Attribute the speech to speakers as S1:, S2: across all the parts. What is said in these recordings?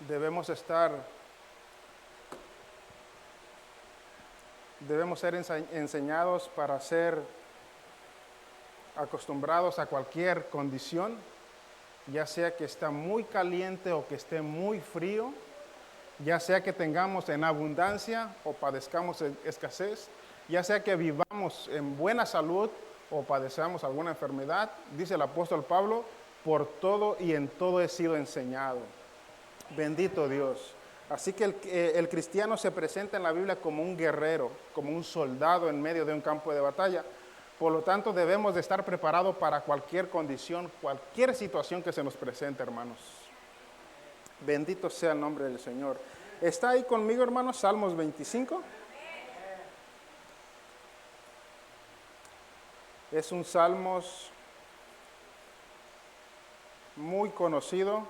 S1: Debemos ser enseñados para ser acostumbrados a cualquier condición, ya sea que esté muy caliente o que esté muy frío, ya sea que tengamos en abundancia o padezcamos en escasez, ya sea que vivamos en buena salud o padezcamos alguna enfermedad. Dice el apóstol Pablo, por todo y en todo he sido enseñado. Bendito Dios. Así que el cristiano se presenta en la Biblia como un guerrero, como un soldado en medio de un campo de batalla. Por lo tanto, debemos de estar preparados para cualquier condición, cualquier situación que se nos presente, hermanos. Bendito sea el nombre del Señor. ¿Está ahí conmigo, hermanos? Salmos 25. Es un salmos muy conocido.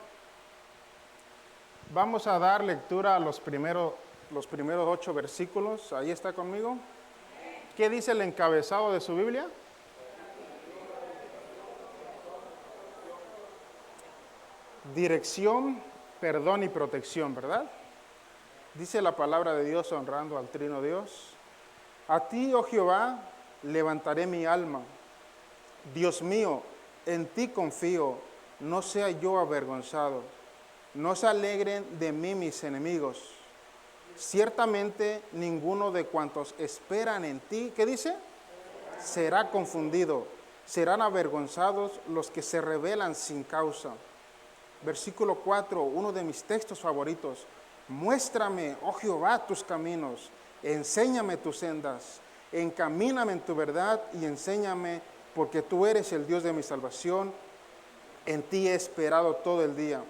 S1: Vamos a dar lectura a los primeros 8 versículos. Ahí está conmigo. ¿Qué dice el encabezado de su Biblia? Dirección, perdón y protección, ¿verdad? Dice la palabra de Dios honrando al Trino Dios. A ti, oh Jehová, levantaré mi alma. Dios mío, en ti confío, no sea yo avergonzado. No se alegren de mí mis enemigos. Ciertamente ninguno de cuantos esperan en ti, ¿qué dice? Será confundido. Serán avergonzados los que se rebelan sin causa. Versículo 4, uno de mis textos favoritos. Muéstrame, oh Jehová, tus caminos. Enséñame tus sendas. Encamíname en tu verdad y enséñame, porque tú eres el Dios de mi salvación. En ti he esperado todo el día.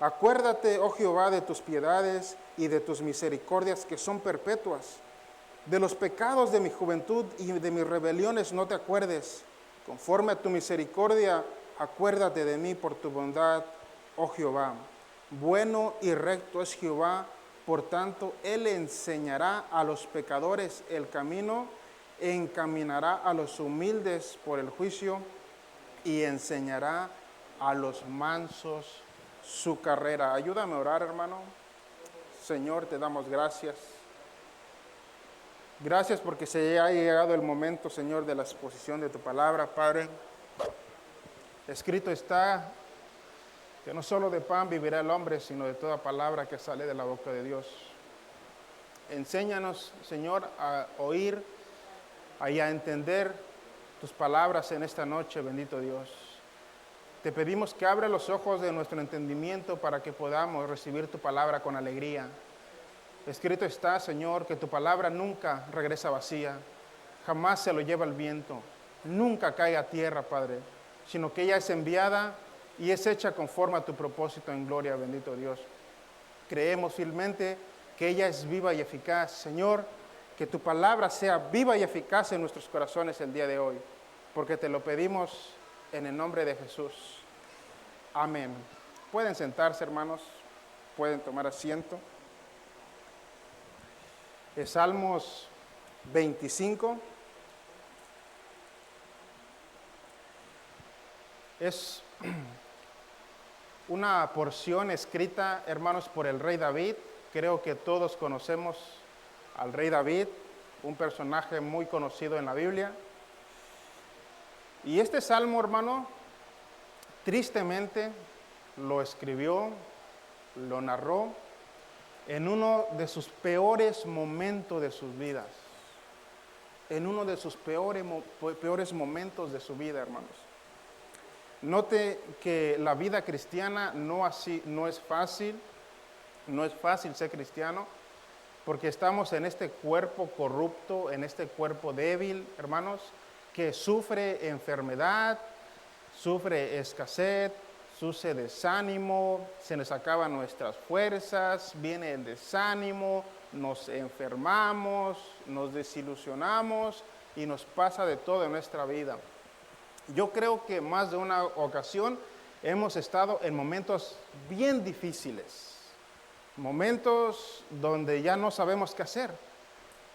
S1: Acuérdate, oh Jehová, de tus piedades y de tus misericordias que son perpetuas. De los pecados de mi juventud y de mis rebeliones no te acuerdes. Conforme a tu misericordia, acuérdate de mí por tu bondad, oh Jehová. Bueno y recto es Jehová, por tanto, Él enseñará a los pecadores el camino, encaminará a los humildes por el juicio y enseñará a los mansos su carrera. Ayúdame a orar, hermano. Señor, te damos gracias. Gracias porque se ha llegado el momento, Señor, de la exposición de tu palabra, Padre. Escrito está que no solo de pan vivirá el hombre, sino de toda palabra que sale de la boca de Dios. Enséñanos, Señor, a oír y a entender tus palabras en esta noche, bendito Dios. Te pedimos que abra los ojos de nuestro entendimiento para que podamos recibir tu palabra con alegría. Escrito está, Señor, que tu palabra nunca regresa vacía, jamás se lo lleva el viento, nunca cae a tierra, Padre, sino que ella es enviada y es hecha conforme a tu propósito en gloria, bendito Dios. Creemos fielmente que ella es viva y eficaz. Señor, que tu palabra sea viva y eficaz en nuestros corazones el día de hoy, porque te lo pedimos en el nombre de Jesús. Amén. Pueden sentarse, hermanos. Pueden tomar asiento. Salmos 25. Es una porción escrita, hermanos, por el rey David. Creo que todos conocemos al rey David, un personaje muy conocido en la Biblia. Y este salmo, hermano, tristemente lo escribió, lo narró en uno de sus peores momentos de sus vidas. En uno de sus peores momentos de su vida, hermanos. Note que la vida cristiana no es fácil ser cristiano, porque estamos en este cuerpo corrupto, en este cuerpo débil, hermanos, que sufre enfermedad, sufre escasez, sufre desánimo, se nos acaban nuestras fuerzas, viene el desánimo, nos enfermamos, nos desilusionamos y nos pasa de todo en nuestra vida. Yo creo que más de una ocasión hemos estado en momentos bien difíciles, momentos donde ya no sabemos qué hacer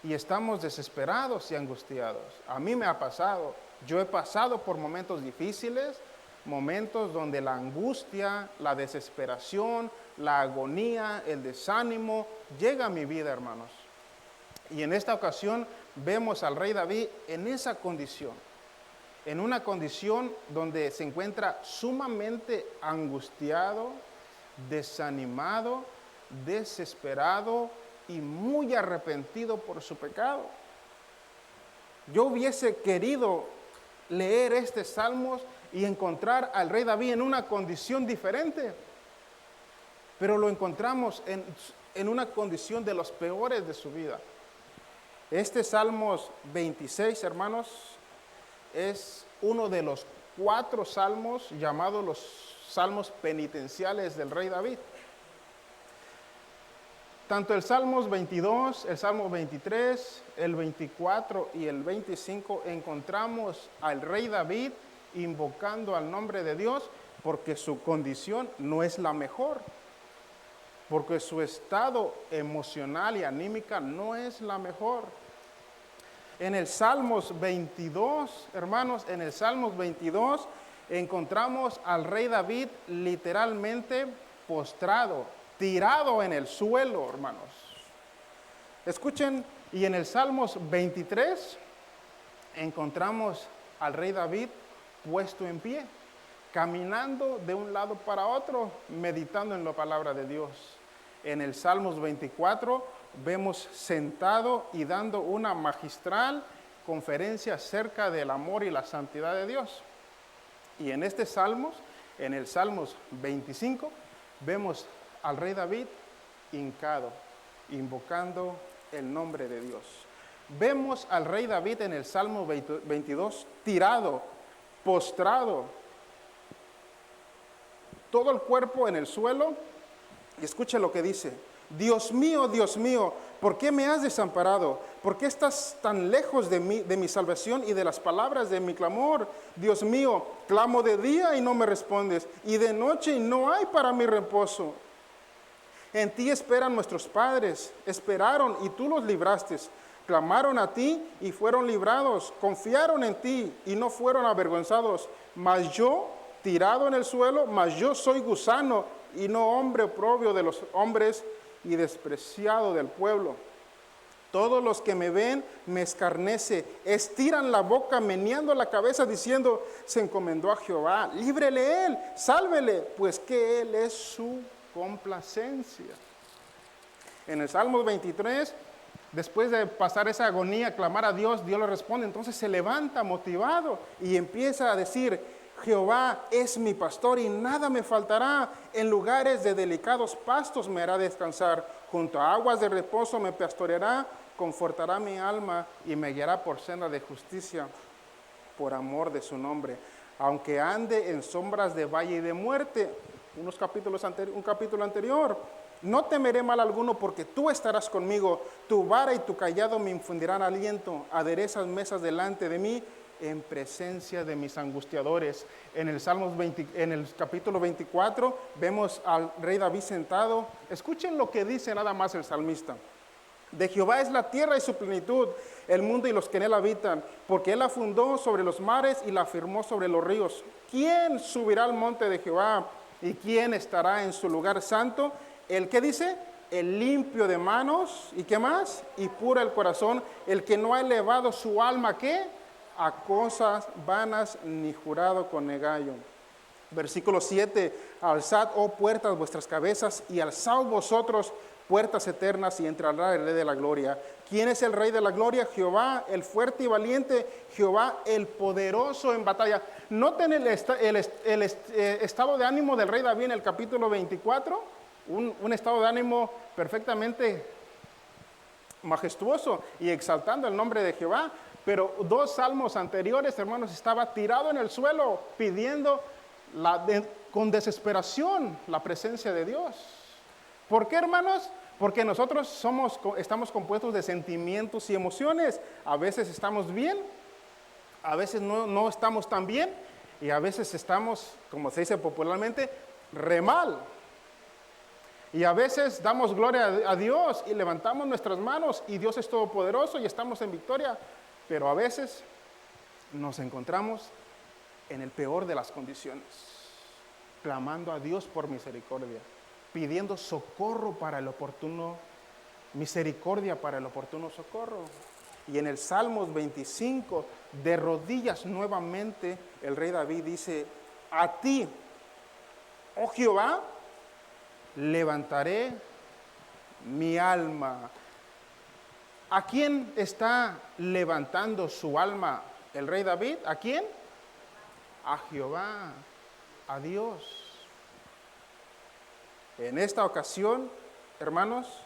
S1: y estamos desesperados y angustiados. A mí me ha pasado, yo he pasado por momentos difíciles, momentos donde la angustia, la desesperación, la agonía, el desánimo, llega a mi vida, hermanos. Y en esta ocasión vemos al rey David en esa condición, en una condición donde se encuentra sumamente angustiado, desanimado, desesperado y muy arrepentido por su pecado. Yo hubiese querido leer este Salmos y encontrar al rey David en una condición diferente, pero lo encontramos en una condición de los peores de su vida. Este Salmos 26, hermanos, es uno de los 4 salmos llamados los salmos penitenciales del rey David. Tanto el Salmos 22, el Salmo 23, el 24 y el 25 encontramos al rey David invocando al nombre de Dios porque su condición no es la mejor, porque su estado emocional y anímica no es la mejor. En el Salmos 22, hermanos, en el Salmos 22 encontramos al rey David literalmente postrado, tirado en el suelo, hermanos. Escuchen, y en el Salmos 23 encontramos al rey David puesto en pie, caminando de un lado para otro, meditando en la palabra de Dios. En el Salmos 24 vemos sentado y dando una magistral conferencia acerca del amor y la santidad de Dios. Y en este Salmos, en el Salmos 25, vemos al rey David hincado, invocando el nombre de Dios. Vemos al rey David en el Salmo 22 tirado, postrado, todo el cuerpo en el suelo. Y escuche lo que dice: Dios mío, ¿por qué me has desamparado? ¿Por qué estás tan lejos de mí, de mi salvación y de las palabras de mi clamor? Dios mío, clamo de día y no me respondes, y de noche y no hay para mi reposo. En ti esperan nuestros padres, esperaron y tú los libraste. Clamaron a ti y fueron librados, confiaron en ti y no fueron avergonzados. Mas yo, tirado en el suelo, mas yo soy gusano y no hombre oprobio de los hombres y despreciado del pueblo. Todos los que me ven me escarnece, estiran la boca meneando la cabeza diciendo: se encomendó a Jehová, líbrele él, sálvele, pues que él es su complacencia. En el Salmo 23, después de pasar esa agonía, clamar a Dios, Dios le responde. Entonces se levanta motivado y empieza a decir: Jehová es mi pastor y nada me faltará. En lugares de delicados pastos me hará descansar. Junto a aguas de reposo me pastoreará. Confortará mi alma y me guiará por senda de justicia, por amor de su nombre. Aunque ande en sombras de valle y de muerte, un capítulo anterior, no temeré mal alguno porque tú estarás conmigo. Tu vara y tu cayado me infundirán aliento. Aderezas mesas delante de mí en presencia de mis angustiadores. En el capítulo 24 vemos al rey David sentado. Escuchen lo que dice nada más el salmista: de Jehová es la tierra y su plenitud, el mundo y los que en él habitan, porque él la fundó sobre los mares y la afirmó sobre los ríos. ¿Quién subirá al monte de Jehová y quién estará en su lugar santo? El que dice: el limpio de manos, ¿y qué más? Y puro el corazón, el que no ha elevado su alma, ¿qué? A cosas vanas, ni jurado con negallo. Versículo 7: alzad, oh puertas, vuestras cabezas, y alzaos vosotros, puertas eternas, y entrará el Rey de la Gloria. ¿Quién es el Rey de la Gloria? Jehová, el fuerte y valiente, Jehová, el poderoso en batalla. Noten el estado de ánimo del rey David en el capítulo 24, un estado de ánimo perfectamente majestuoso y exaltando el nombre de Jehová. Pero 2 salmos anteriores, hermanos, estaba tirado en el suelo pidiendo con desesperación la presencia de Dios. ¿Por qué, hermanos? Porque nosotros estamos compuestos de sentimientos y emociones. A veces estamos bien, a veces no estamos tan bien, y a veces estamos, como se dice popularmente, re mal. Y a veces damos gloria a Dios y levantamos nuestras manos y Dios es todopoderoso y estamos en victoria. Pero a veces nos encontramos en el peor de las condiciones, clamando a Dios por misericordia. pidiendo socorro para el oportuno, misericordia para el oportuno socorro. Y en el Salmos 25, de rodillas nuevamente, el rey David dice, a ti, oh Jehová, levantaré mi alma. ¿A quién está levantando su alma el rey David? ¿A quién? A Jehová, a Dios. En esta ocasión, hermanos,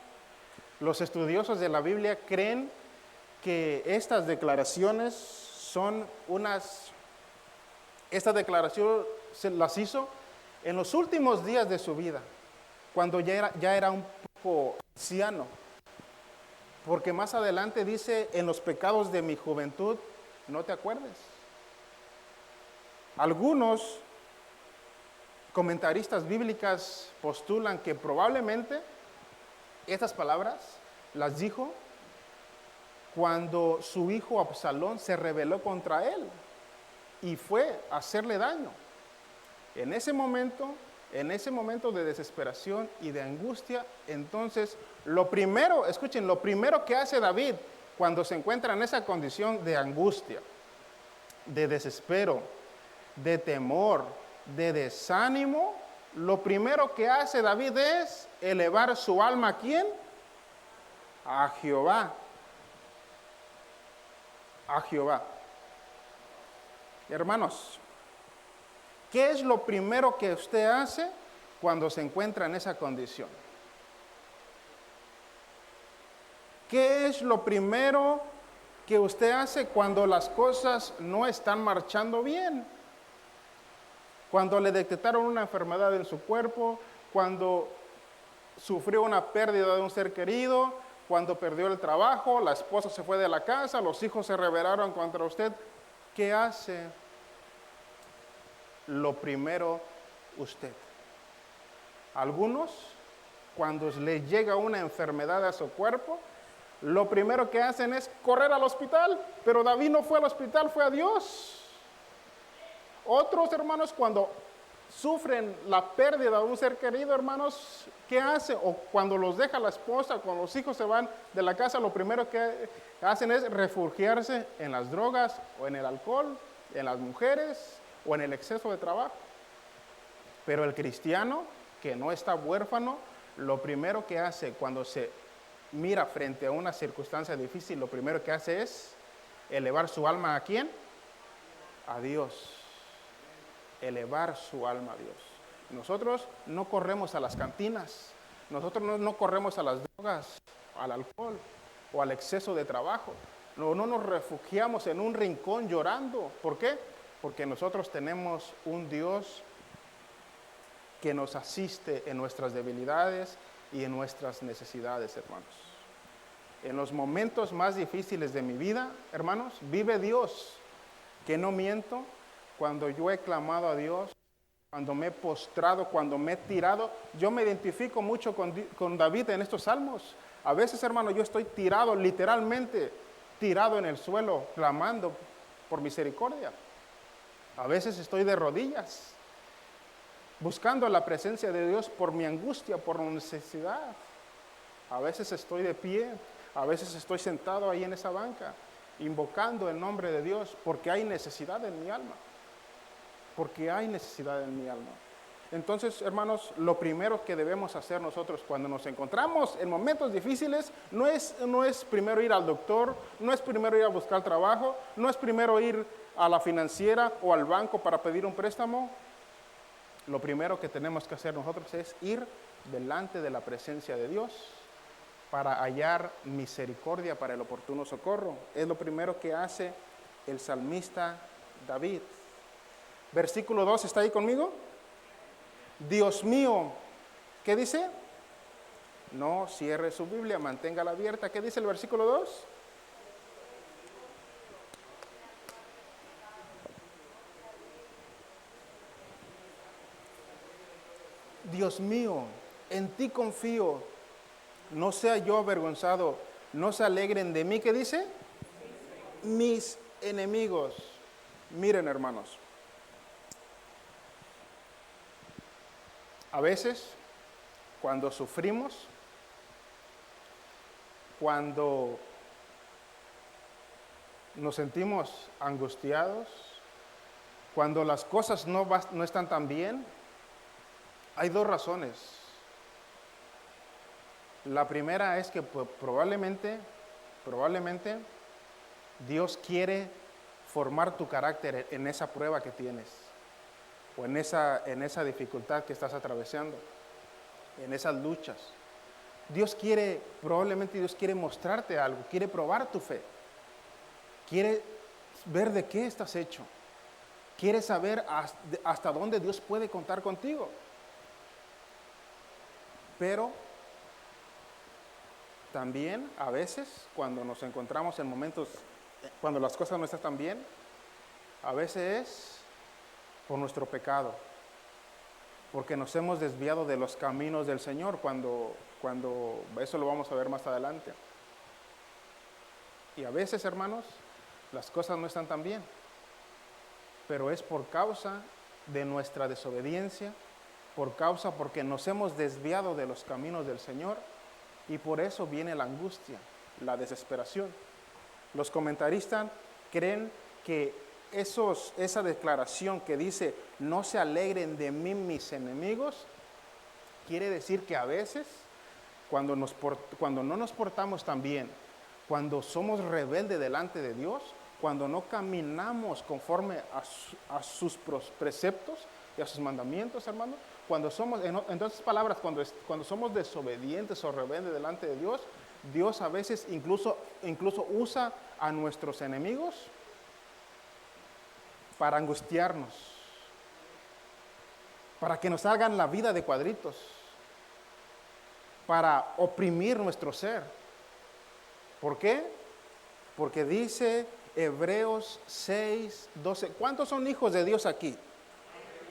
S1: los estudiosos de la Biblia creen que estas declaraciones son esta declaración se las hizo en los últimos días de su vida, cuando ya era un poco anciano. Porque más adelante dice, en los pecados de mi juventud, no te acuerdes. Algunos comentaristas bíblicas postulan que probablemente estas palabras las dijo cuando su hijo Absalón se rebeló contra él y fue a hacerle daño. En ese momento de desesperación y de angustia, entonces lo primero que hace David cuando se encuentra en esa condición de angustia, de desespero, de temor, de desánimo, lo primero que hace David es elevar su alma ¿a quién? A Jehová. A Jehová. Hermanos, ¿qué es lo primero que usted hace cuando se encuentra en esa condición? ¿Qué es lo primero que usted hace cuando las cosas no están marchando bien? Cuando le detectaron una enfermedad en su cuerpo, cuando sufrió una pérdida de un ser querido, cuando perdió el trabajo, la esposa se fue de la casa, los hijos se rebelaron contra usted. ¿Qué hace? Lo primero usted. Algunos, cuando les llega una enfermedad a su cuerpo, lo primero que hacen es correr al hospital, pero David no fue al hospital, fue a Dios. Otros hermanos, cuando sufren la pérdida de un ser querido, hermanos, ¿qué hacen? O cuando los deja la esposa, cuando los hijos se van de la casa, lo primero que hacen es refugiarse en las drogas o en el alcohol, en las mujeres o en el exceso de trabajo. Pero el cristiano que no está huérfano, lo primero que hace cuando se mira frente a una circunstancia difícil, lo primero que hace es elevar su alma ¿a quién? A Dios. Elevar su alma a Dios. Nosotros no corremos a las cantinas, nosotros no corremos a las drogas, al alcohol o al exceso de trabajo. No nos refugiamos en un rincón llorando. ¿Por qué? Porque nosotros tenemos un Dios que nos asiste en nuestras debilidades y en nuestras necesidades, hermanos. En los momentos más difíciles de mi vida, hermanos, vive Dios, que no miento. Cuando yo he clamado a Dios, cuando me he postrado, cuando me he tirado, yo me identifico mucho con David en estos salmos. A veces, hermano, yo estoy tirado, literalmente tirado en el suelo, clamando por misericordia. A veces estoy de rodillas, buscando la presencia de Dios por mi angustia, por mi necesidad. A veces estoy de pie, a veces estoy sentado ahí en esa banca, invocando el nombre de Dios, porque hay necesidad en mi alma. Porque hay necesidad en mi alma. Entonces, hermanos, lo primero que debemos hacer nosotros cuando nos encontramos en momentos difíciles no es primero ir al doctor, no es primero ir a buscar trabajo, no es primero ir a la financiera o al banco para pedir un préstamo. Lo primero que tenemos que hacer nosotros es ir delante de la presencia de Dios para hallar misericordia para el oportuno socorro. Es lo primero que hace el salmista David. Versículo 2, ¿está ahí conmigo? Dios mío, ¿qué dice? No cierre su Biblia, manténgala abierta. ¿Qué dice el versículo 2? Dios mío, en ti confío, no sea yo avergonzado, no se alegren de mí. ¿Qué dice? Mis enemigos. Miren, hermanos, a veces cuando sufrimos, cuando nos sentimos angustiados, cuando las cosas no están tan bien, hay dos razones. La primera es que probablemente Dios quiere formar tu carácter en esa prueba que tienes, o en esa dificultad que estás atravesando, en esas luchas. Probablemente Dios quiere mostrarte algo, quiere probar tu fe, quiere ver de qué estás hecho, quiere saber hasta dónde Dios puede contar contigo. Pero también a veces cuando nos encontramos en momentos, cuando las cosas no están tan bien, a veces es por nuestro pecado, porque nos hemos desviado de los caminos del Señor, cuando eso lo vamos a ver más adelante. Y a veces, hermanos, las cosas no están tan bien, pero es por causa de nuestra desobediencia, porque nos hemos desviado de los caminos del Señor, y por eso viene la angustia, la desesperación. Los comentaristas creen que esa declaración que dice, no se alegren de mí mis enemigos, quiere decir que a veces, cuando no nos portamos tan bien, cuando somos rebeldes delante de Dios, cuando no caminamos conforme a sus preceptos y a sus mandamientos, hermanos, cuando somos, en otras palabras, cuando somos desobedientes o rebeldes delante de Dios, Dios a veces incluso usa a nuestros enemigos para angustiarnos, para que nos hagan la vida de cuadritos, para oprimir nuestro ser. ¿Por qué? Porque dice Hebreos 6:12. ¿Cuántos son hijos de Dios aquí?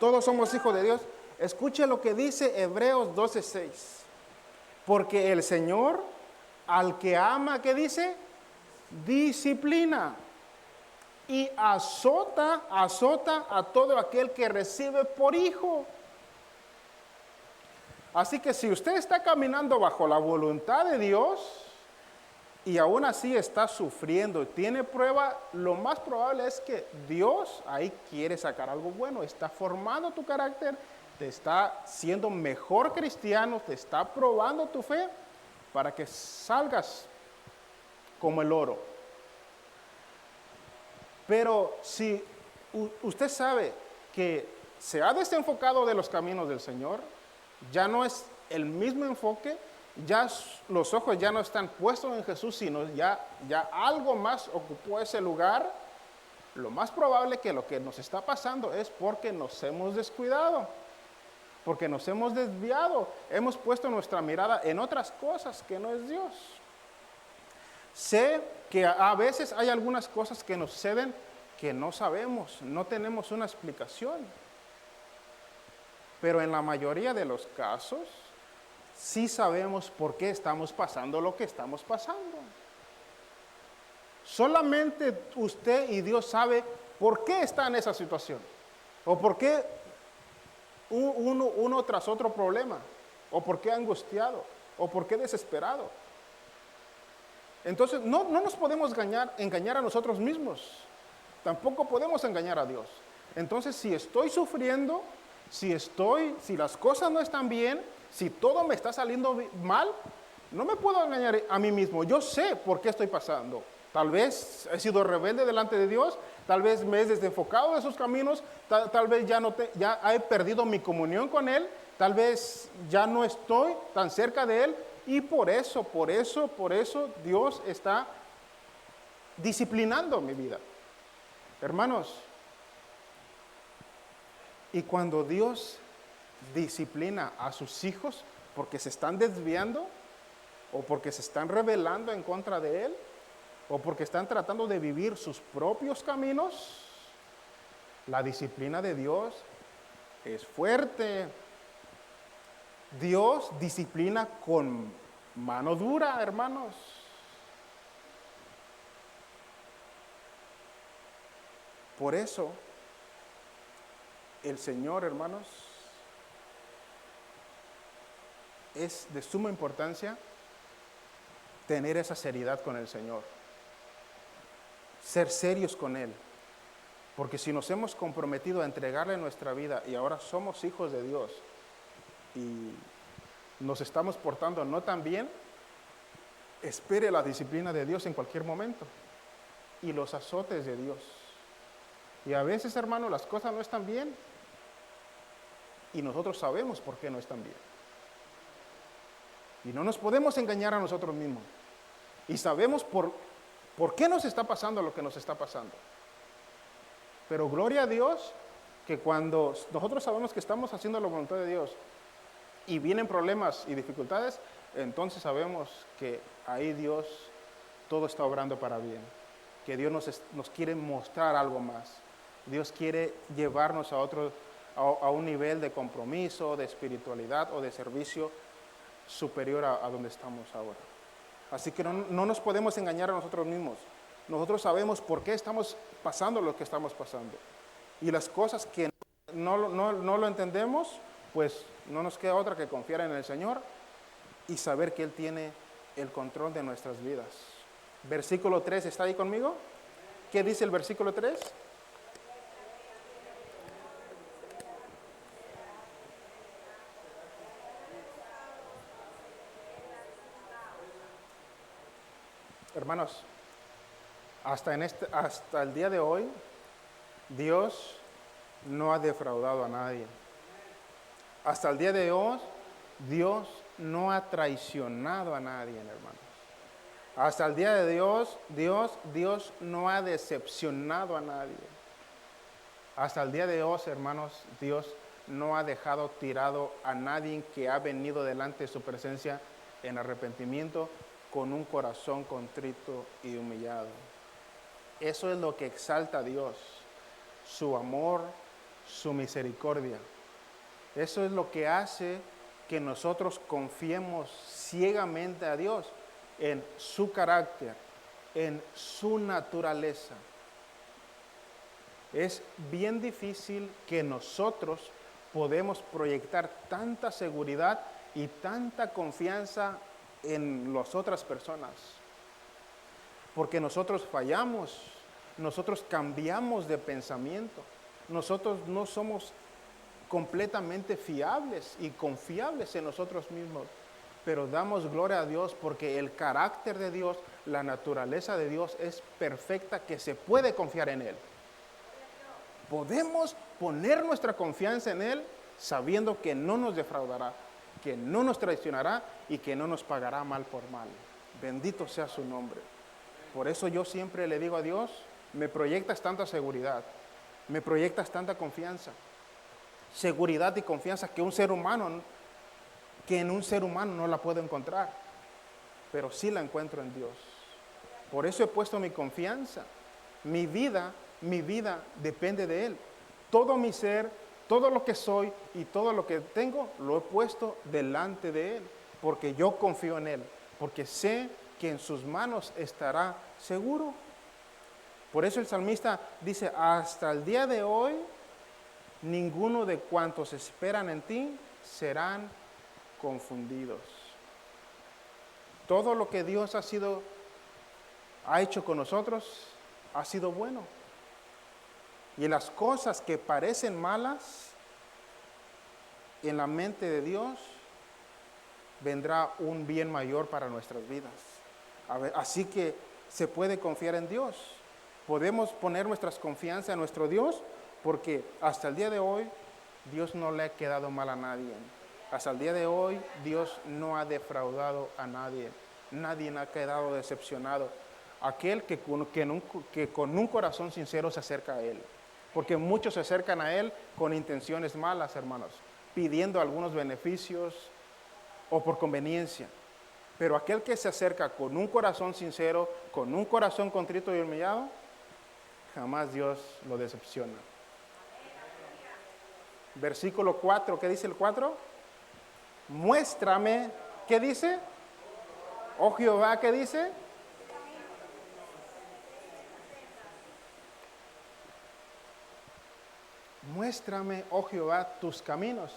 S1: Todos somos hijos de Dios. Escuche lo que dice Hebreos 12:6. Porque el Señor, al que ama, ¿qué dice? Disciplina. Y azota a todo aquel que recibe por hijo. Así que si usted está caminando bajo la voluntad de Dios y aún así está sufriendo y tiene prueba, lo más probable es que Dios ahí quiere sacar algo bueno. Está formando tu carácter, te está siendo mejor cristiano, te está probando tu fe para que salgas como el oro. Pero si usted sabe que se ha desenfocado de los caminos del Señor, ya no es el mismo enfoque, ya los ojos ya no están puestos en Jesús, sino ya algo más ocupó ese lugar, lo más probable que lo que nos está pasando es porque nos hemos descuidado, porque nos hemos desviado, hemos puesto nuestra mirada en otras cosas que no es Dios. Sé que a veces hay algunas cosas que nos suceden que no sabemos, no tenemos una explicación. Pero en la mayoría de los casos, sí sabemos por qué estamos pasando lo que estamos pasando. Solamente usted y Dios sabe por qué está en esa situación. O por qué uno tras otro problema. O por qué angustiado. O por qué desesperado. Entonces, no nos podemos engañar a nosotros mismos. Tampoco podemos engañar a Dios. Entonces, si estoy sufriendo, si las cosas no están bien, si todo me está saliendo mal, no me puedo engañar a mí mismo. Yo sé por qué estoy pasando. Tal vez he sido rebelde delante de Dios, tal vez me he desenfocado de sus caminos, tal vez ya he perdido mi comunión con Él, tal vez ya no estoy tan cerca de Él, y por eso Dios está disciplinando mi vida. Hermanos, y cuando Dios disciplina a sus hijos porque se están desviando o porque se están rebelando en contra de Él o porque están tratando de vivir sus propios caminos, la disciplina de Dios es fuerte. Dios disciplina con mano dura, hermanos. Por eso, el Señor, hermanos, es de suma importancia tener esa seriedad con el Señor. Ser serios con Él. Porque si nos hemos comprometido a entregarle nuestra vida y ahora somos hijos de Dios y nos estamos portando no tan bien, espere la disciplina de Dios en cualquier momento y los azotes de Dios. Y a veces, hermano, las cosas no están bien y nosotros sabemos por qué no están bien. Y no nos podemos engañar a nosotros mismos. Y sabemos por qué nos está pasando lo que nos está pasando. Pero gloria a Dios que cuando nosotros sabemos que estamos haciendo la voluntad de Dios y vienen problemas y dificultades, entonces sabemos que ahí Dios todo está obrando para bien. Que Dios nos quiere mostrar algo más. Dios quiere llevarnos a un nivel de compromiso, de espiritualidad o de servicio superior a donde estamos ahora. Así que no nos podemos engañar a nosotros mismos. Nosotros sabemos por qué estamos pasando lo que estamos pasando. Y las cosas que no lo entendemos, pues no nos queda otra que confiar en el Señor y saber que Él tiene el control de nuestras vidas. Versículo 3, ¿está ahí conmigo? ¿Qué dice el versículo 3? Hermanos, hasta el día de hoy, Dios no ha defraudado a nadie. Hasta el día de hoy, Dios no ha traicionado a nadie, hermanos. Hasta el día de Dios no ha decepcionado a nadie. Hasta el día de hoy, hermanos, Dios no ha dejado tirado a nadie que ha venido delante de su presencia en arrepentimiento con un corazón contrito y humillado. Eso es lo que exalta a Dios, su amor, su misericordia. Eso es lo que hace que nosotros confiemos ciegamente a Dios en su carácter, en su naturaleza. Es bien difícil que nosotros podemos proyectar tanta seguridad y tanta confianza en las otras personas. Porque nosotros fallamos, nosotros cambiamos de pensamiento, nosotros no somos completamente fiables y confiables en nosotros mismos, pero damos gloria a Dios porque el carácter de Dios, la naturaleza de Dios es perfecta, que se puede confiar en Él. Podemos poner nuestra confianza en Él sabiendo que no nos defraudará, que no nos traicionará y que no nos pagará mal por mal. Bendito sea su nombre. Por eso yo siempre le digo a Dios, me proyectas tanta seguridad, me proyectas tanta confianza, seguridad y confianza que en un ser humano no la puedo encontrar, pero sí la encuentro en Dios. Por eso he puesto mi confianza. Mi vida depende de Él. Todo mi ser, todo lo que soy y todo lo que tengo, lo he puesto delante de Él, porque yo confío en Él, porque sé que en sus manos estará seguro. Por eso el salmista dice, hasta el día de hoy, ninguno de cuantos esperan en ti serán confundidos. Todo lo que Dios ha hecho con nosotros ha sido bueno. Y las cosas que parecen malas, en la mente de Dios vendrá un bien mayor para nuestras vidas. Así que se puede confiar en Dios. Podemos poner nuestras confianzas en nuestro Dios, porque hasta el día de hoy Dios no le ha quedado mal a nadie. Hasta el día de hoy Dios no ha defraudado a nadie. Nadie ha quedado decepcionado. Aquel que con un corazón sincero se acerca a Él. Porque muchos se acercan a Él con intenciones malas, hermanos, pidiendo algunos beneficios o por conveniencia. Pero aquel que se acerca con un corazón sincero, con un corazón contrito y humillado, jamás Dios lo decepciona. Versículo 4, ¿qué dice el 4? Muéstrame, ¿qué dice? Oh Jehová, ¿qué dice? Muéstrame, oh Jehová, tus caminos.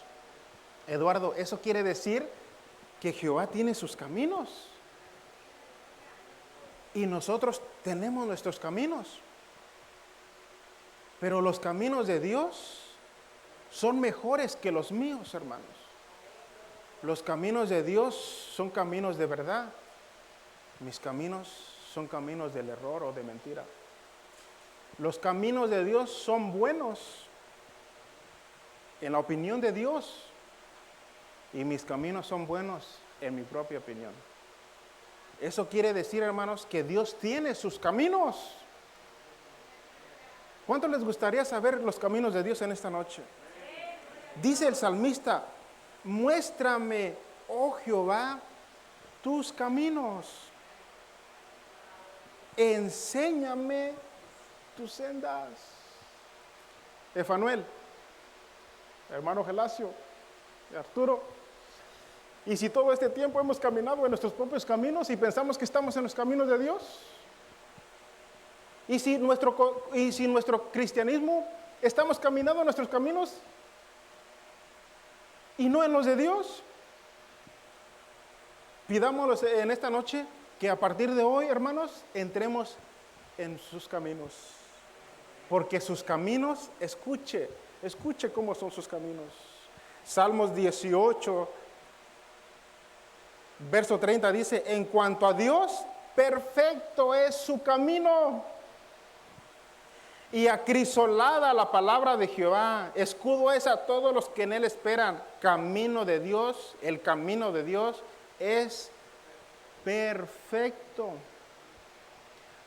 S1: Eduardo, eso quiere decir que Jehová tiene sus caminos y nosotros tenemos nuestros caminos. Pero los caminos de Dios son mejores que los míos, hermanos. Los caminos de Dios son caminos de verdad. Mis caminos son caminos del error o de mentira. Los caminos de Dios son buenos en la opinión de Dios, y mis caminos son buenos en mi propia opinión. Eso quiere decir, hermanos, que Dios tiene sus caminos. ¿Cuánto les gustaría saber los caminos de Dios en esta noche? Dice el salmista: muéstrame, oh Jehová, tus caminos. Enséñame tus sendas. Efanuel, hermano Gelacio, Arturo, y si todo este tiempo hemos caminado en nuestros propios caminos y pensamos que estamos en los caminos de Dios, y si nuestro cristianismo estamos caminando en nuestros caminos y no en los de Dios, pidámoslo en esta noche que a partir de hoy, hermanos, entremos en sus caminos, porque sus caminos, escuche cómo son sus caminos. Salmos 18, verso 30 dice: en cuanto a Dios, perfecto es su camino, y acrisolada la palabra de Jehová. Escudo es a todos los que en él esperan. Camino de Dios, el camino de Dios es perfecto.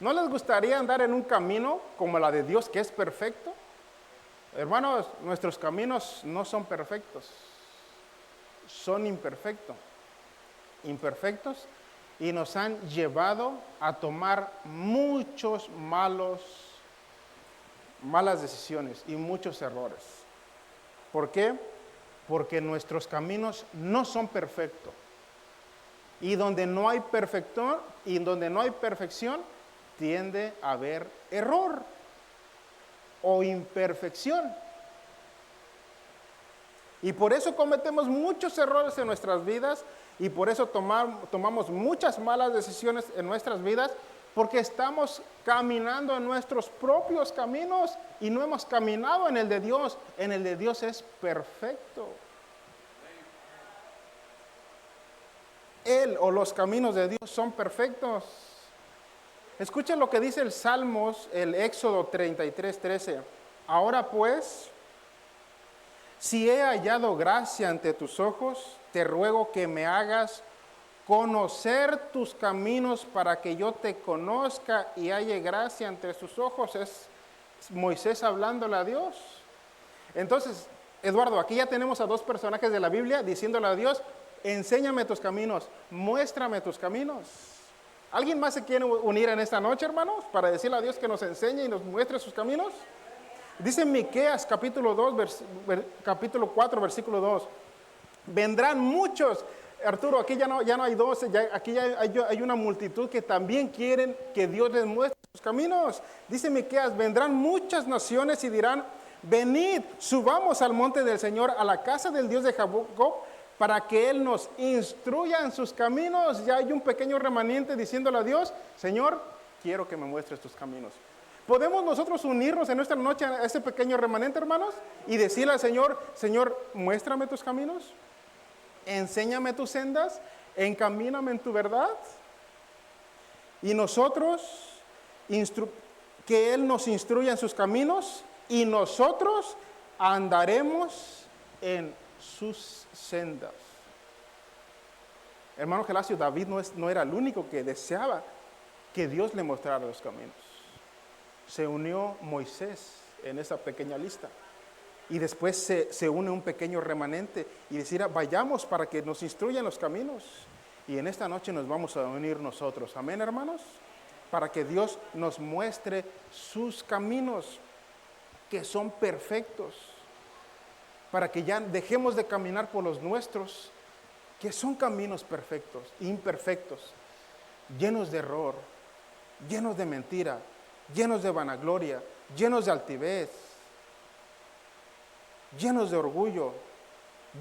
S1: ¿No les gustaría andar en un camino como la de Dios, que es perfecto? Hermanos, nuestros caminos no son perfectos, son imperfectos, y nos han llevado a tomar malas decisiones y muchos errores. ¿Por qué? Porque nuestros caminos no son perfectos. Y donde no hay perfección, tiende a haber error o imperfección. Y por eso cometemos muchos errores en nuestras vidas, y por eso tomamos muchas malas decisiones en nuestras vidas, porque estamos caminando en nuestros propios caminos y no hemos caminado en el de Dios. En el de Dios es perfecto. Él o los caminos de Dios son perfectos. Escuchen lo que dice el Salmos, el Éxodo 33:13. Ahora pues, si he hallado gracia ante tus ojos, te ruego que me hagas conocer tus caminos para que yo te conozca y halle gracia ante sus ojos. Es Moisés hablándole a Dios. Entonces, Eduardo, aquí ya tenemos a dos personajes de la Biblia diciéndole a Dios: enséñame tus caminos, muéstrame tus caminos. ¿Alguien más se quiere unir en esta noche, hermanos, para decirle a Dios que nos enseñe y nos muestre sus caminos? Dice Miqueas capítulo 4, versículo 2. Vendrán muchos. Arturo, aquí ya no hay 12, aquí ya hay una multitud que también quieren que Dios les muestre sus caminos. Dice Miqueas: vendrán muchas naciones y dirán: venid, subamos al monte del Señor, a la casa del Dios de Jacob, para que Él nos instruya en sus caminos. Ya hay un pequeño remanente diciéndole a Dios: Señor, quiero que me muestres tus caminos. ¿Podemos nosotros unirnos en esta noche a ese pequeño remanente, hermanos? Y decirle al Señor: Señor, muéstrame tus caminos, enséñame tus sendas, encamíname en tu verdad. Y nosotros, que Él nos instruya en sus caminos, y nosotros andaremos en sus sendas. Hermano Gelacio, David no era el único que deseaba que Dios le mostrara los caminos. Se unió Moisés en esa pequeña lista, y después se une un pequeño remanente y decir: vayamos para que nos instruyan los caminos. Y en esta noche nos vamos a unir nosotros, amén, hermanos, para que Dios nos muestre sus caminos, que son perfectos, para que ya dejemos de caminar por los nuestros, que son caminos perfectos, imperfectos, llenos de error, llenos de mentira, llenos de vanagloria, llenos de altivez, llenos de orgullo,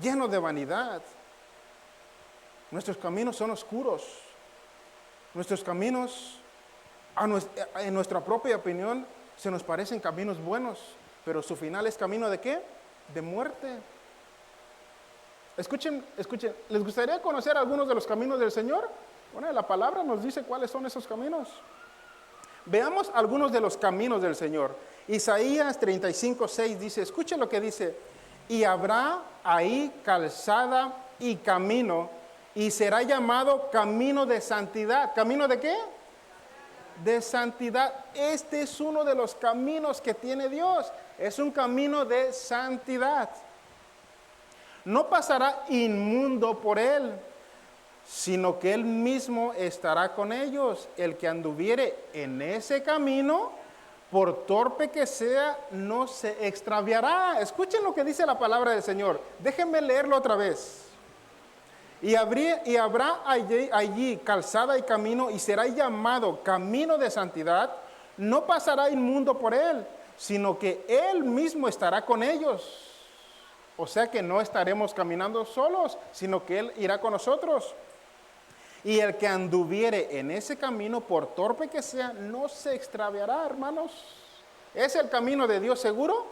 S1: llenos de vanidad. Nuestros caminos son oscuros. Nuestros caminos, en nuestra propia opinión, se nos parecen caminos buenos, pero su final es camino ¿de qué? De muerte. Escuchen, ¿les gustaría conocer algunos de los caminos del Señor? Bueno, la palabra nos dice cuáles son esos caminos. Veamos algunos de los caminos del Señor. Isaías 35:6 dice, escuchen lo que dice, y habrá ahí calzada y camino, y será llamado camino de santidad. ¿Camino de qué? De santidad. Este es uno de los caminos que tiene Dios. Es un camino de santidad. No pasará inmundo por él, sino que él mismo estará con ellos. El que anduviere en ese camino, por torpe que sea, no se extraviará. Escuchen lo que dice la palabra del Señor. Déjenme leerlo otra vez. Y habrá allí calzada y camino, y será llamado camino de santidad. No pasará inmundo por él, sino que él mismo estará con ellos. O sea que no estaremos caminando solos, sino que él irá con nosotros. Y el que anduviere en ese camino, por torpe que sea, no se extraviará, hermanos. ¿Es el camino de Dios seguro?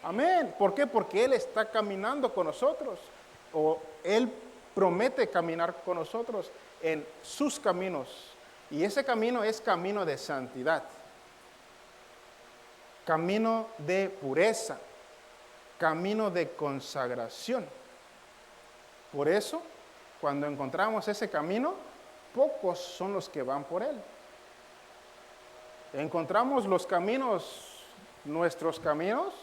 S1: Amén. ¿Por qué? Porque él está caminando con nosotros. O él promete caminar con nosotros en sus caminos. Y ese camino es camino de santidad. Camino de pureza. Camino de consagración. Por eso, cuando encontramos ese camino, pocos son los que van por él. Encontramos los caminos, nuestros caminos,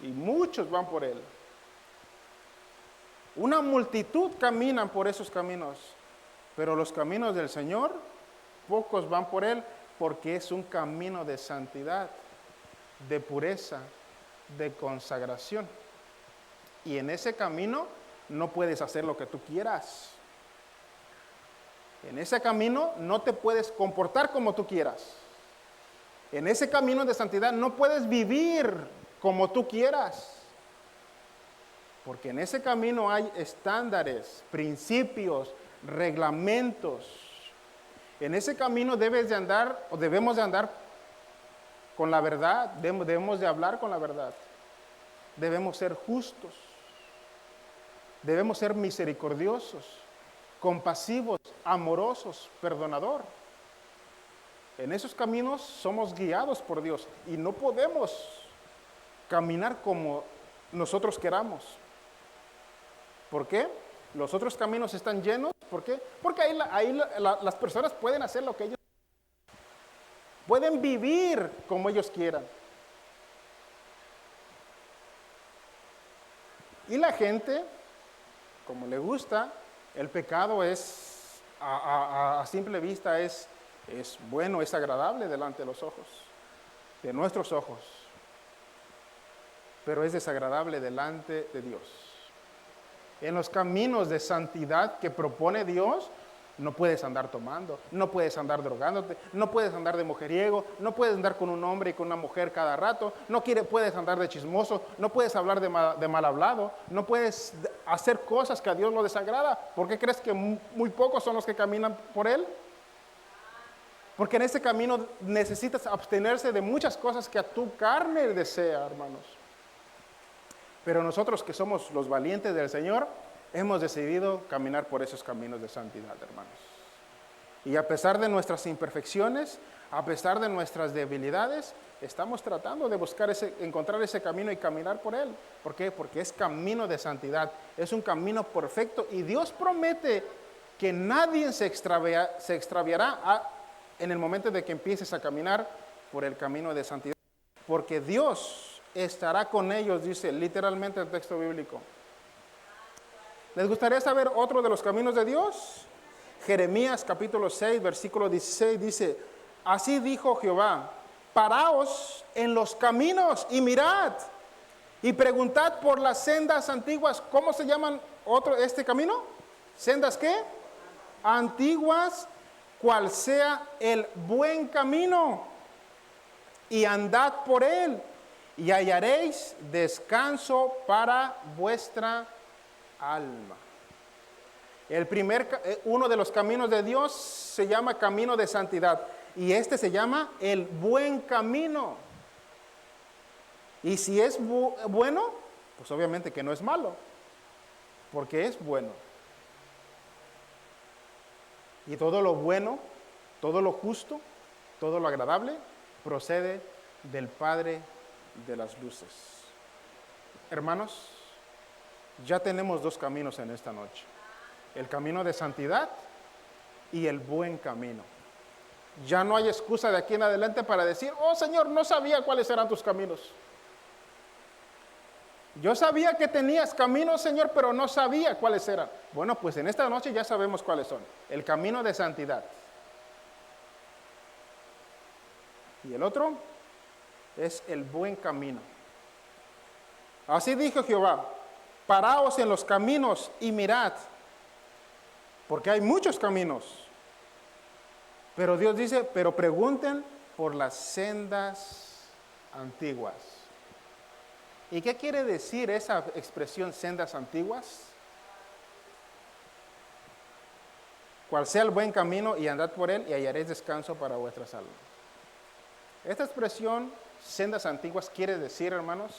S1: y muchos van por él. Una multitud caminan por esos caminos, pero los caminos del Señor, pocos van por él, porque es un camino de santidad, de pureza, de consagración. Y en ese camino no puedes hacer lo que tú quieras. En ese camino no te puedes comportar como tú quieras. En ese camino de santidad no puedes vivir como tú quieras. Porque en ese camino hay estándares, principios, reglamentos. En ese camino debes de andar, o debemos de andar con la verdad, debemos de hablar con la verdad. Debemos ser justos. Debemos ser misericordiosos, compasivos, amorosos, perdonador. En esos caminos somos guiados por Dios y no podemos caminar como nosotros queramos. ¿Por qué? Los otros caminos están llenos. ¿Por qué? Porque ahí las personas pueden hacer lo que ellos pueden vivir como ellos quieran. Y la gente, como le gusta, el pecado es, a simple vista, es bueno, es agradable delante de los ojos, de nuestros ojos, pero es desagradable delante de Dios. En los caminos de santidad que propone Dios, no puedes andar tomando, no puedes andar drogándote, no puedes andar de mujeriego, no puedes andar con un hombre y con una mujer cada rato, puedes andar de chismoso, no puedes hablar de mal hablado, no puedes hacer cosas que a Dios lo desagrada. ¿Por qué crees que muy pocos son los que caminan por él? Porque en ese camino necesitas abstenerse de muchas cosas que a tu carne desea, hermanos. Pero nosotros que somos los valientes del Señor, hemos decidido caminar por esos caminos de santidad, hermanos. Y a pesar de nuestras imperfecciones, a pesar de nuestras debilidades, estamos tratando de encontrar ese camino y caminar por él. ¿Por qué? Porque es camino de santidad, es un camino perfecto y Dios promete que nadie se extraviará en el momento de que empieces a caminar por el camino de santidad. Porque Dios estará con ellos, dice literalmente el texto bíblico. ¿Les gustaría saber otro de los caminos de Dios? Jeremías capítulo 6, versículo 16 dice, así dijo Jehová, paraos en los caminos y mirad, y preguntad por las sendas antiguas. ¿Cómo se llaman este camino? ¿Sendas qué? Antiguas, cual sea el buen camino, y andad por él, y hallaréis descanso para vuestra alma. Uno de los caminos de Dios se llama camino de santidad y este se llama el buen camino. Y si es bueno, pues obviamente que no es malo, porque es bueno. Y todo lo bueno, todo lo justo, todo lo agradable procede del Padre de las luces. Hermanos, ya tenemos dos caminos en esta noche. El camino de santidad y el buen camino. Ya no hay excusa de aquí en adelante para decir, oh Señor, no sabía cuáles eran tus caminos. Yo sabía que tenías caminos, Señor, pero no sabía cuáles eran. Bueno, pues en esta noche ya sabemos cuáles son. El camino de santidad. Y el otro es el buen camino. Así dijo Jehová, paraos en los caminos y mirad, porque hay muchos caminos. Pero Dios dice, pero pregunten por las sendas antiguas. ¿Y qué quiere decir esa expresión sendas antiguas? Cual sea el buen camino y andad por él y hallaréis descanso para vuestras almas. Esta expresión sendas antiguas quiere decir, hermanos,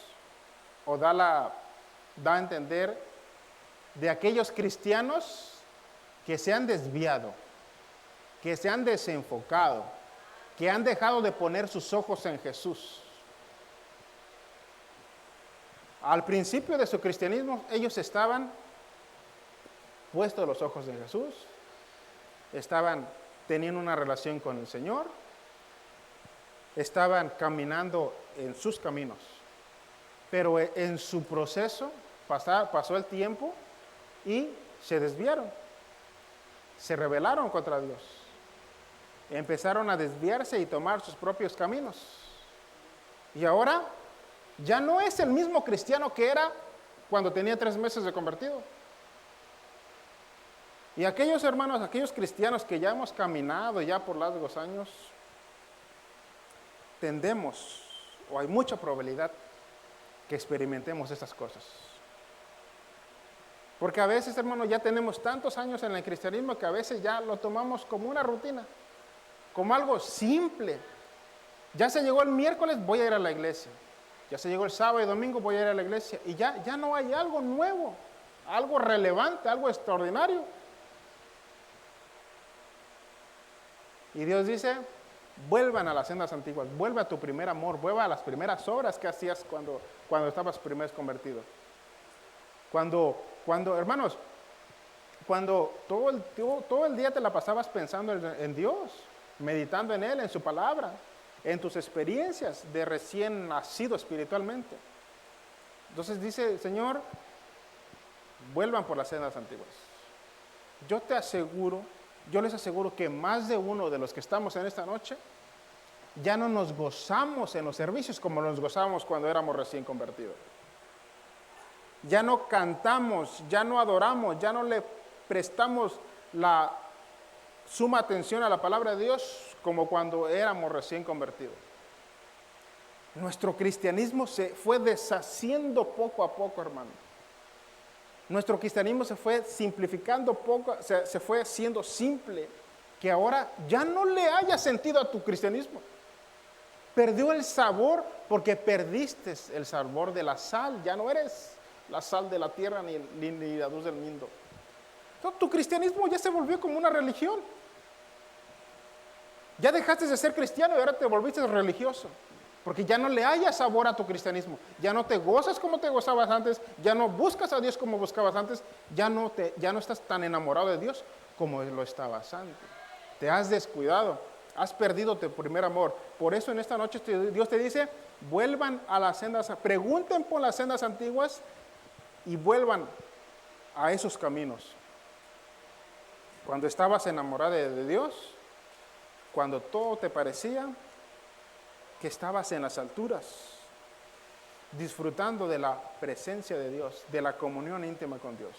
S1: o da a entender de aquellos cristianos que se han desviado, que se han desenfocado, que han dejado de poner sus ojos en Jesús. Al principio de su cristianismo, ellos estaban puestos los ojos en Jesús, estaban teniendo una relación con el Señor, estaban caminando en sus caminos, pero en su proceso pasó el tiempo y se desviaron, se rebelaron contra Dios, empezaron a desviarse y tomar sus propios caminos, y ahora ya no es el mismo cristiano que era cuando tenía 3 meses de convertido. Y aquellos hermanos, aquellos cristianos que ya hemos caminado ya por largos años, tendemos, o hay mucha probabilidad que experimentemos estas cosas. Porque a veces, hermanos, ya tenemos tantos años en el cristianismo que a veces ya lo tomamos como una rutina, como algo simple. Ya se llegó el miércoles, voy a ir a la iglesia. Ya se llegó el sábado y domingo, voy a ir a la iglesia. Y ya no hay algo nuevo, algo relevante, algo extraordinario. Y Dios dice, vuelvan a las sendas antiguas, vuelve a tu primer amor, vuelve a las primeras obras que hacías cuando estabas primero convertido. Hermanos, cuando todo el día te la pasabas pensando en Dios, meditando en Él, en su palabra, en tus experiencias de recién nacido espiritualmente. Entonces dice, Señor, vuelvan por las sendas antiguas. Yo les aseguro que más de uno de los que estamos en esta noche, ya no nos gozamos en los servicios como nos gozábamos cuando éramos recién convertidos. Ya no cantamos, ya no adoramos, ya no le prestamos la suma atención a la palabra de Dios como cuando éramos recién convertidos. Nuestro cristianismo se fue deshaciendo poco a poco, hermano. Nuestro cristianismo se fue simplificando poco, se fue haciendo simple, que ahora ya no le haya sentido a tu cristianismo. Perdió el sabor porque perdiste el sabor de la sal, ya no eres la sal de la tierra ni la luz del mundo. Entonces, tu cristianismo ya se volvió como una religión. Ya dejaste de ser cristiano y ahora te volviste religioso. Porque ya no le hayas sabor a tu cristianismo. Ya no te gozas como te gozabas antes. Ya no buscas a Dios como buscabas antes. Ya no estás tan enamorado de Dios como lo estabas antes. Te has descuidado. Has perdido tu primer amor. Por eso en esta noche Dios te dice, vuelvan a las sendas, pregunten por las sendas antiguas y vuelvan a esos caminos. Cuando estabas enamorado de Dios, cuando todo te parecía que estabas en las alturas, disfrutando de la presencia de Dios, de la comunión íntima con Dios.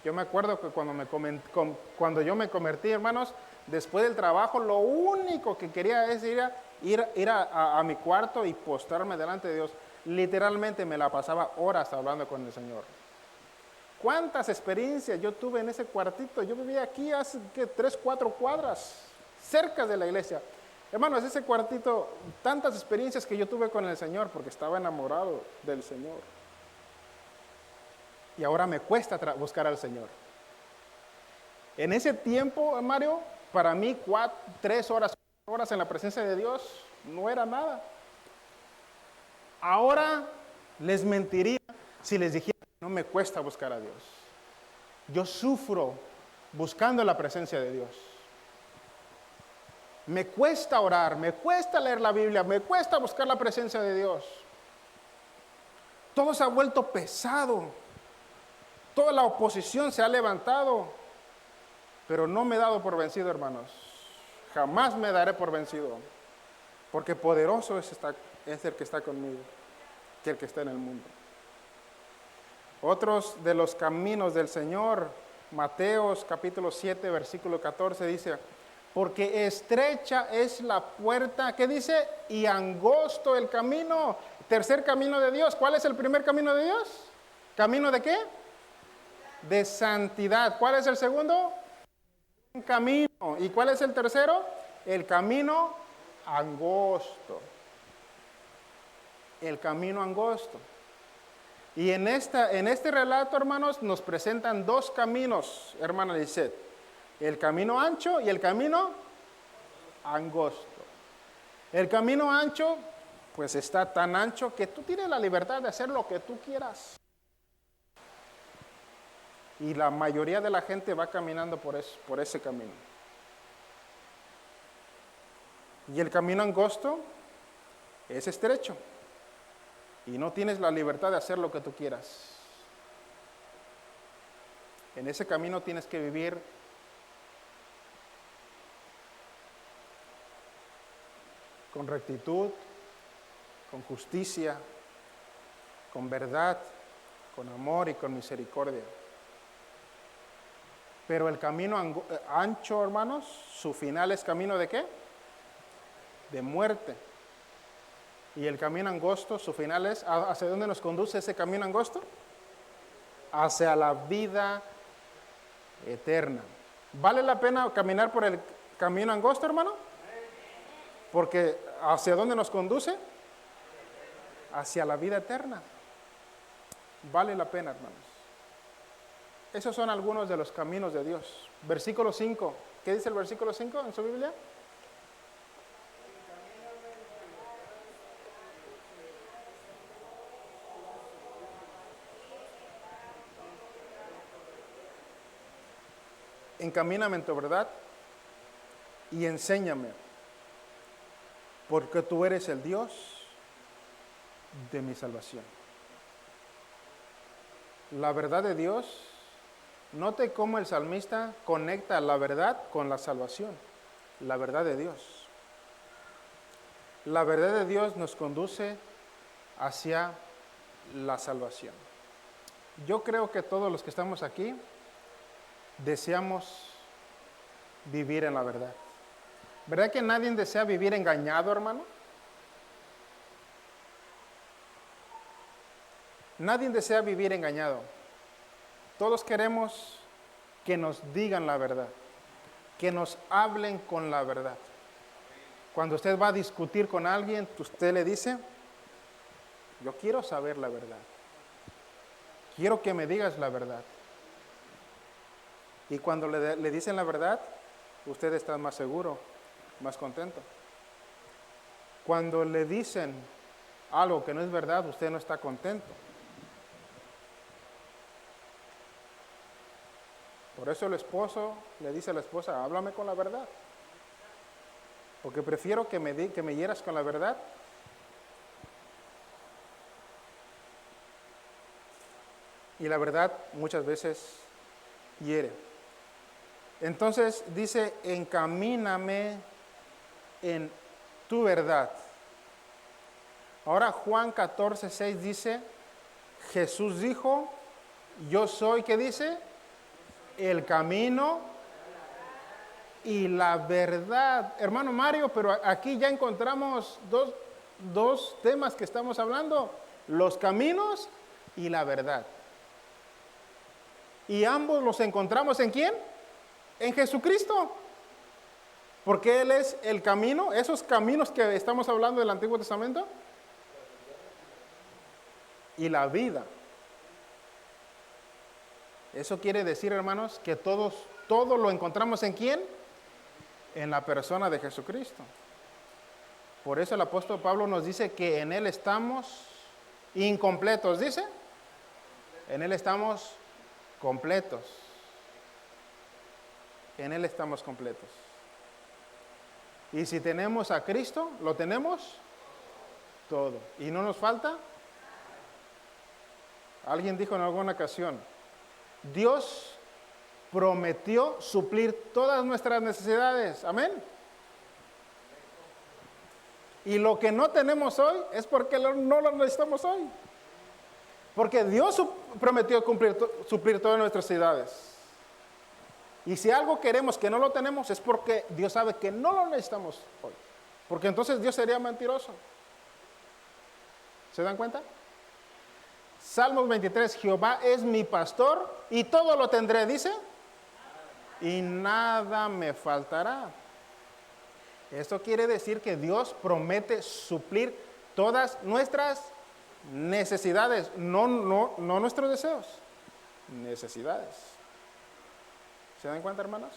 S1: Yo me acuerdo que cuando yo me convertí, hermanos, después del trabajo, lo único que quería es ir a mi cuarto y postrarme delante de Dios. Literalmente me la pasaba horas hablando con el Señor. ¿Cuántas experiencias yo tuve en ese cuartito? Yo vivía aquí hace, ¿qué? 3, 4 cuadras, cerca de la iglesia. Hermanos, ese cuartito, tantas experiencias que yo tuve con el Señor, porque estaba enamorado del Señor. Y ahora me cuesta buscar al Señor. En ese tiempo, Mario, para mí 3 horas, 4 horas en la presencia de Dios no era nada. Ahora les mentiría si les dijera que no me cuesta buscar a Dios. Yo sufro buscando la presencia de Dios. Me cuesta orar, me cuesta leer la Biblia, me cuesta buscar la presencia de Dios. Todo se ha vuelto pesado. Toda la oposición se ha levantado. Pero no me he dado por vencido, hermanos. Jamás me daré por vencido. Porque poderoso es el que está conmigo, que el que está en el mundo. Otros de los caminos del Señor, Mateos capítulo 7, versículo 14, dice, porque estrecha es la puerta, ¿qué dice? Y angosto el camino. Tercer camino de Dios. ¿Cuál es el primer camino de Dios? ¿Camino de qué? De santidad. ¿Cuál es el segundo? Un camino. ¿Y cuál es el tercero? El camino angosto. El camino angosto. Y en este relato, hermanos, nos presentan 2 caminos, hermana Lisette. El camino ancho y el camino angosto. El camino ancho, pues está tan ancho que tú tienes la libertad de hacer lo que tú quieras. Y la mayoría de la gente va caminando por ese camino. Y el camino angosto es estrecho. Y no tienes la libertad de hacer lo que tú quieras. En ese camino tienes que vivir con rectitud, con justicia, con verdad, con amor y con misericordia. Pero el camino ancho, hermanos, su final es camino ¿de qué? De muerte. Y el camino angosto, su final es, ¿hacia dónde nos conduce ese camino angosto? Hacia la vida eterna. ¿Vale la pena caminar por el camino angosto, hermano? Porque ¿hacia dónde nos conduce? Hacia la vida eterna. Vale la pena, hermanos. Esos son algunos de los caminos de Dios. Versículo 5. ¿Qué dice el versículo 5 en su Biblia? Encamíname en tu verdad y enséñame, porque tú eres el Dios de mi salvación. La verdad de Dios, note cómo el salmista conecta la verdad con la salvación, la verdad de Dios. La verdad de Dios nos conduce hacia la salvación. Yo creo que todos los que estamos aquí deseamos vivir en la verdad. ¿Verdad que nadie desea vivir engañado, hermano? Nadie desea vivir engañado. Todos queremos que nos digan la verdad, que nos hablen con la verdad. Cuando usted va a discutir con alguien, usted le dice, yo quiero saber la verdad. Quiero que me digas la verdad. Y cuando le dicen la verdad, usted está más seguro, más contento. Cuando le dicen algo que no es verdad, usted no está contento. Por eso el esposo le dice a la esposa, háblame con la verdad. Porque prefiero que me hieras con la verdad. Y la verdad muchas veces hiere. Entonces dice, encamíname en tu verdad. Ahora Juan 14:6 dice, Jesús dijo, yo soy, ¿qué dice? El camino y la verdad. Hermano Mario, pero aquí ya encontramos dos temas que estamos hablando, los caminos y la verdad. Y ambos los encontramos ¿en quién? En Jesucristo. Porque Él es el camino, esos caminos que estamos hablando del Antiguo Testamento, y la vida. Eso quiere decir, hermanos, que todo lo encontramos ¿en quién? En la persona de Jesucristo. Por eso el apóstol Pablo nos dice que en Él estamos incompletos, dice. En Él estamos completos. En Él estamos completos. Y si tenemos a Cristo, lo tenemos todo. Y no nos falta. Alguien dijo en alguna ocasión, Dios prometió suplir todas nuestras necesidades. Amén. Y lo que no tenemos hoy es porque no lo necesitamos hoy. Porque Dios prometió suplir todas nuestras necesidades. Y si algo queremos que no lo tenemos es porque Dios sabe que no lo necesitamos hoy. Porque entonces Dios sería mentiroso. ¿Se dan cuenta? Salmos 23, Jehová es mi pastor y todo lo tendré, dice. Y nada me faltará. Esto quiere decir que Dios promete suplir todas nuestras necesidades, no nuestros deseos, necesidades. ¿Se dan cuenta, hermanos?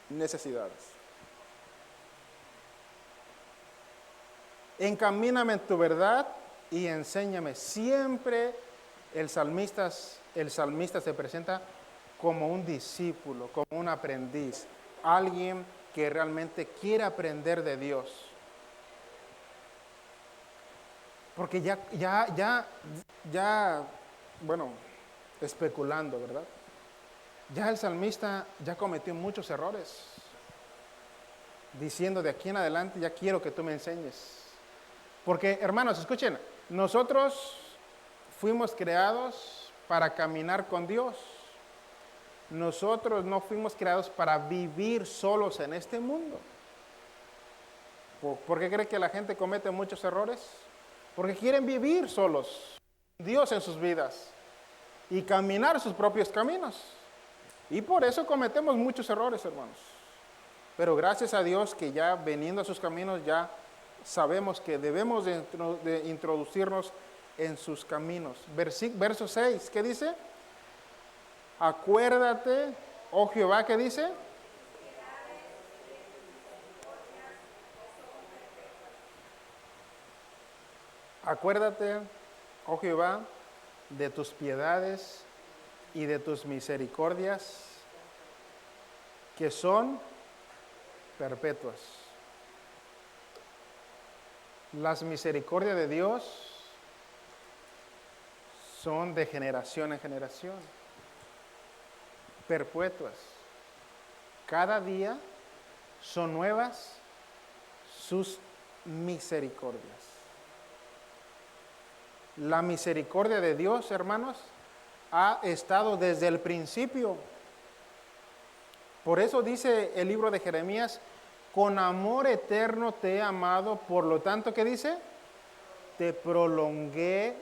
S1: Necesidades. Encamíname en tu verdad y enséñame. Siempre el salmista se presenta como un discípulo, como un aprendiz, alguien que realmente quiere aprender de Dios. Porque bueno, especulando, ¿verdad? Ya el salmista ya cometió muchos errores, diciendo de aquí en adelante ya quiero que tú me enseñes. Porque, hermanos, escuchen, nosotros fuimos creados para caminar con Dios. Nosotros no fuimos creados para vivir solos en este mundo. ¿Por qué cree que la gente comete muchos errores? Porque quieren vivir solos, Dios en sus vidas, y caminar sus propios caminos. Y por eso cometemos muchos errores, hermanos. Pero gracias a Dios que ya veniendo a sus caminos ya sabemos que debemos de introducirnos en sus caminos. Verso 6, ¿qué dice? Acuérdate, oh Jehová, ¿qué dice? Acuérdate, oh Jehová, de tus piedades y de tus misericordias, que son perpetuas. Las misericordias de Dios son de generación en generación, perpetuas. Cada día son nuevas sus misericordias. La misericordia de Dios, hermanos, ha estado desde el principio. Por eso dice el libro de Jeremías, con amor eterno te he amado, por lo tanto, ¿qué dice? Te prolongué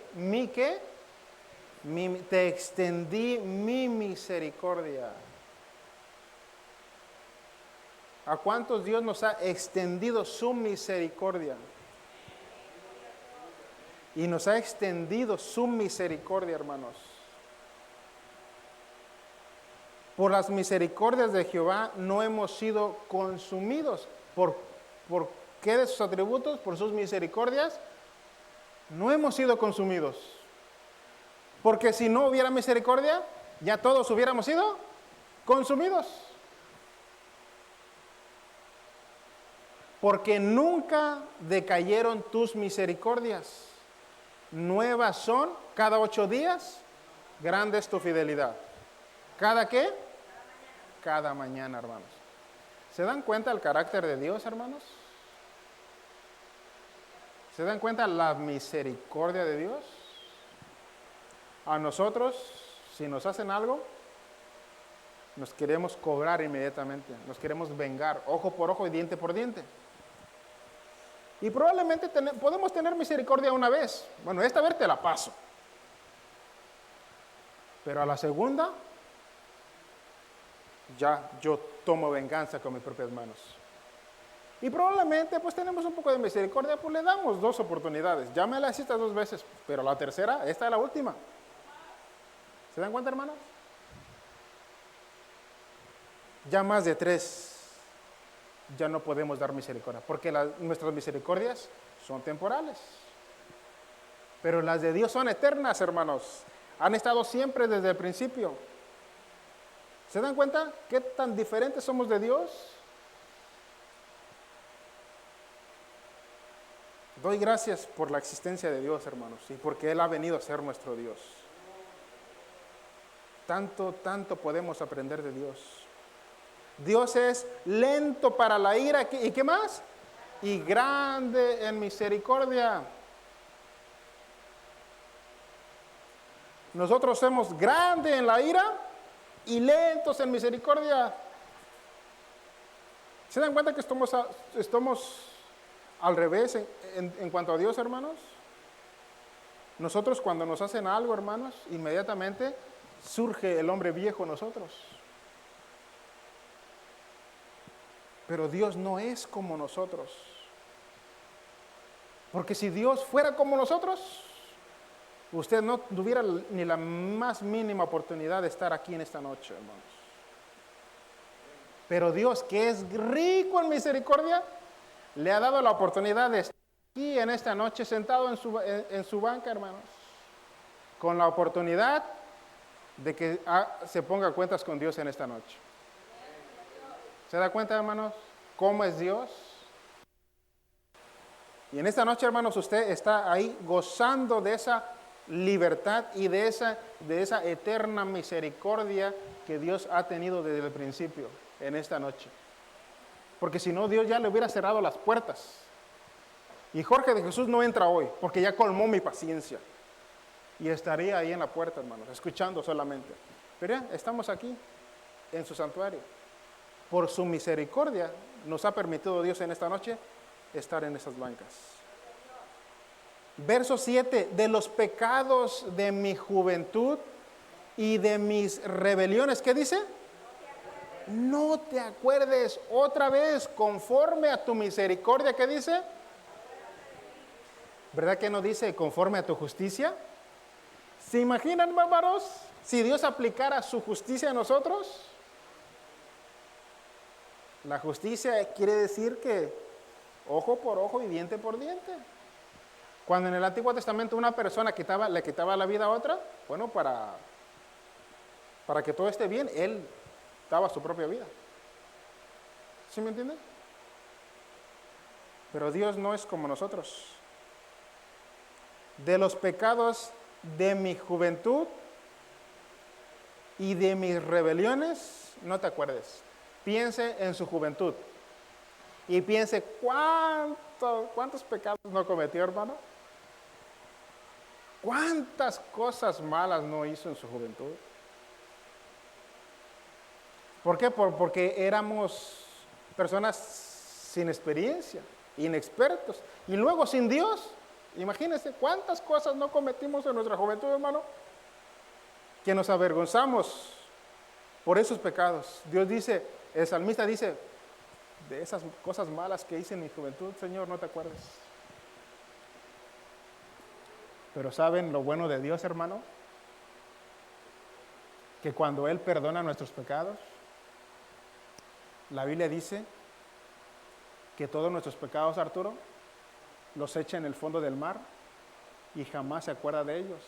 S1: te extendí mi misericordia. ¿A cuántos Dios nos ha extendido su misericordia? Y nos ha extendido su misericordia, hermanos. Por las misericordias de Jehová no hemos sido consumidos. ¿Por qué de sus atributos? Por sus misericordias no hemos sido consumidos. Porque si no hubiera misericordia, ya todos hubiéramos sido consumidos. Porque nunca decayeron tus misericordias. Nuevas son cada 8 días, grande es tu fidelidad. ¿Cada qué? Cada mañana, hermanos. ¿Se dan cuenta el carácter de Dios, hermanos? ¿Se dan cuenta la misericordia de Dios? A nosotros, si nos hacen algo, nos queremos cobrar inmediatamente, nos queremos vengar, ojo por ojo y diente por diente. Y probablemente podemos tener misericordia una vez. Bueno, esta vez te la paso. Pero a la segunda, ya yo tomo venganza con mis propias manos. Y probablemente pues tenemos un poco de misericordia, pues le damos 2 oportunidades. Ya me la hiciste 2 veces, pero la tercera, esta es la última. ¿Se dan cuenta, hermanos? Ya más de 3, ya no podemos dar misericordia, porque nuestras misericordias son temporales. Pero las de Dios son eternas, hermanos. Han estado siempre desde el principio. ¿Se dan cuenta qué tan diferentes somos de Dios? Doy gracias por la existencia de Dios, hermanos, y porque Él ha venido a ser nuestro Dios. Tanto podemos aprender de Dios. Dios es lento para la ira, ¿y qué más? Y grande en misericordia. Nosotros somos grandes en la ira y lentos en misericordia. ¿Se dan cuenta que estamos al revés en cuanto a Dios, hermanos? Nosotros cuando nos hacen algo, hermanos, inmediatamente surge el hombre viejo en nosotros. Pero Dios no es como nosotros. Porque si Dios fuera como nosotros, usted no tuviera ni la más mínima oportunidad de estar aquí en esta noche, hermanos. Pero Dios, que es rico en misericordia, le ha dado la oportunidad de estar aquí en esta noche sentado en su banca, hermanos. Con la oportunidad de que se ponga cuentas con Dios en esta noche. ¿Se da cuenta, hermanos, cómo es Dios? Y en esta noche, hermanos, usted está ahí gozando de esa libertad y de esa eterna misericordia que Dios ha tenido desde el principio en esta noche. Porque si no, Dios ya le hubiera cerrado las puertas. Y Jorge de Jesús no entra hoy, porque ya colmó mi paciencia. Y estaría ahí en la puerta, hermanos, escuchando solamente. Pero ya, estamos aquí, en su santuario. Por su misericordia, nos ha permitido Dios en esta noche estar en esas bancas. Verso 7, de los pecados de mi juventud y de mis rebeliones, ¿qué dice? No te acuerdes otra vez conforme a tu misericordia, ¿qué dice? ¿Verdad que no dice conforme a tu justicia? ¿Se imaginan, hermanos, si Dios aplicara su justicia a nosotros? La justicia quiere decir que ojo por ojo y diente por diente. Cuando en el Antiguo Testamento una persona le quitaba la vida a otra, bueno, para que todo esté bien, él daba su propia vida. ¿Sí me entienden? Pero Dios no es como nosotros. De los pecados de mi juventud y de mis rebeliones, no te acuerdes. Piense en su juventud y piense cuántos pecados no cometió, hermano. ¿Cuántas cosas malas no hizo en su juventud? ¿Por qué? Porque éramos personas sin experiencia, inexpertos. Y luego sin Dios, imagínense cuántas cosas no cometimos en nuestra juventud, hermano, que nos avergonzamos por esos pecados. Dios dice, el salmista dice, de esas cosas malas que hice en mi juventud, Señor, no te acuerdes. Pero ¿saben lo bueno de Dios, hermano? Que cuando Él perdona nuestros pecados, la Biblia dice que todos nuestros pecados, Arturo, los echa en el fondo del mar y jamás se acuerda de ellos.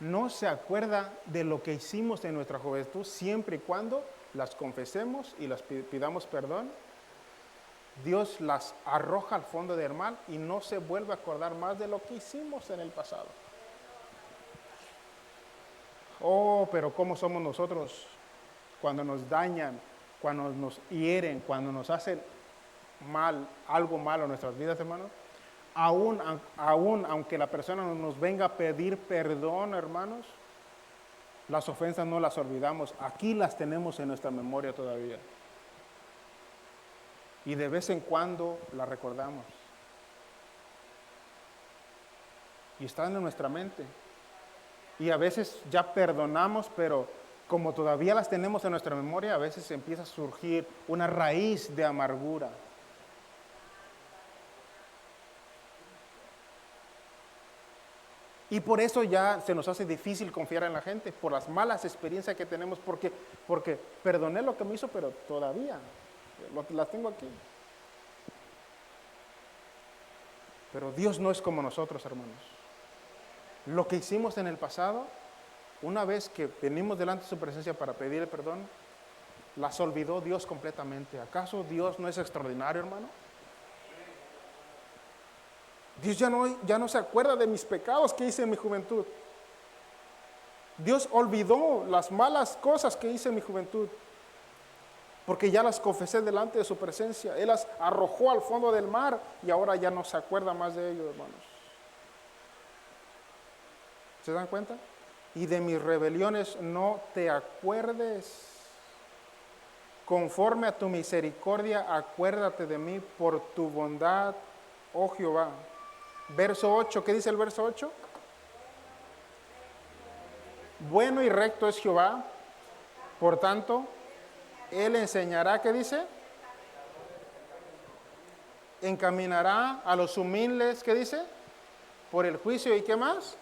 S1: No se acuerda de lo que hicimos en nuestra juventud siempre y cuando las confesemos y las pidamos perdón. Dios las arroja al fondo del mar y no se vuelve a acordar más de lo que hicimos en el pasado. Oh, pero ¿cómo somos nosotros cuando nos dañan, cuando nos hieren, cuando nos hacen mal, algo malo en nuestras vidas, hermanos? Aún aunque la persona nos venga a pedir perdón, hermanos, las ofensas no las olvidamos. Aquí las tenemos en nuestra memoria todavía. Y de vez en cuando las recordamos. Y están en nuestra mente. Y a veces ya perdonamos, pero como todavía las tenemos en nuestra memoria, a veces empieza a surgir una raíz de amargura. Y por eso ya se nos hace difícil confiar en la gente, por las malas experiencias que tenemos, porque perdoné lo que me hizo, pero todavía las tengo aquí. Pero Dios no es como nosotros, hermanos. Lo que hicimos en el pasado, una vez que venimos delante de su presencia para pedir el perdón, las olvidó Dios completamente. ¿Acaso Dios no es extraordinario, hermano? Dios ya no se acuerda de mis pecados que hice en mi juventud. Dios olvidó las malas cosas que hice en mi juventud, porque ya las confesé delante de su presencia. Él las arrojó al fondo del mar y ahora ya no se acuerda más de ello, hermanos. ¿Se dan cuenta? Y de mis rebeliones no te acuerdes. Conforme a tu misericordia, acuérdate de mí por tu bondad, oh Jehová. Verso 8, ¿qué dice el verso 8? Bueno y recto es Jehová, por tanto, Él enseñará, ¿qué dice? Encaminará a los humildes, ¿qué dice? Por el juicio, ¿y qué más?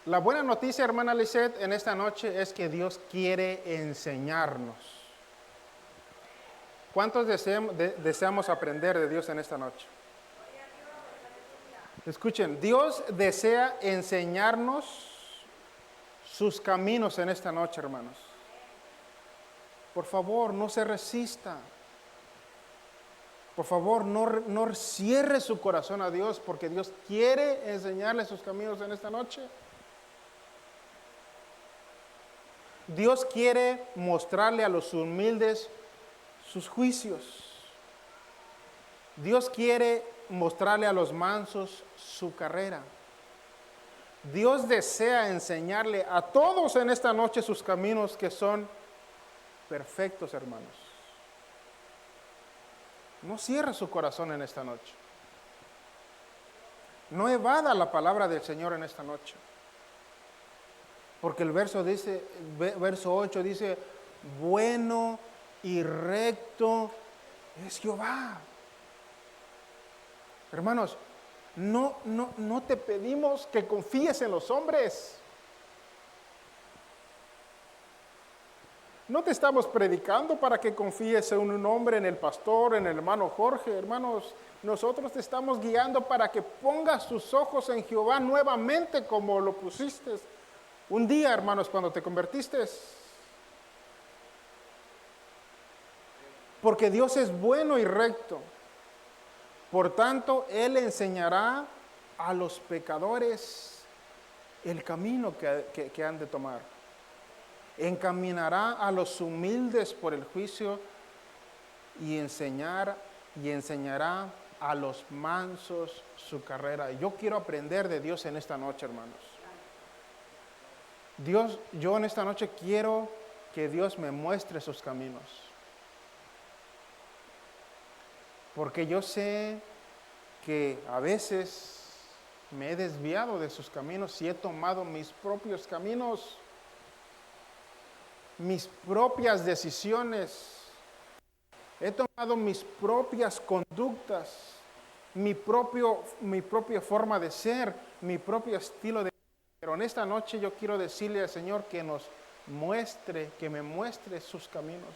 S1: La buena noticia, hermana Lisette, en esta noche es que Dios quiere enseñarnos. ¿Cuántos deseamos aprender de Dios en esta noche? Escuchen, Dios desea enseñarnos sus caminos en esta noche, hermanos. Por favor, no se resista. Por favor, no cierre su corazón a Dios, porque Dios quiere enseñarle sus caminos en esta noche. Dios quiere mostrarle a los humildes sus juicios. Dios quiere mostrarle a los mansos su carrera. Dios desea enseñarle a todos en esta noche sus caminos que son perfectos, hermanos. No cierre su corazón en esta noche. No evada la palabra del Señor en esta noche. Porque el verso 8 dice, bueno y recto es Jehová. Hermanos, no te pedimos que confíes en los hombres. No te estamos predicando para que confíes en un hombre, en el pastor, en el hermano Jorge. Hermanos, nosotros te estamos guiando para que pongas tus ojos en Jehová nuevamente como lo pusiste un día, hermanos, cuando te convertiste. Porque Dios es bueno y recto. Por tanto, Él enseñará a los pecadores el camino que han de tomar. Encaminará a los humildes por el juicio y enseñará a los mansos su carrera. Yo quiero aprender de Dios en esta noche, hermanos. Yo en esta noche quiero que Dios me muestre sus caminos. Porque yo sé que a veces me he desviado de sus caminos y he tomado mis propios caminos, mis propias decisiones. He tomado mis propias conductas, mi propia forma de ser, mi propio estilo de vida. Pero en esta noche yo quiero decirle al Señor que me muestre sus caminos.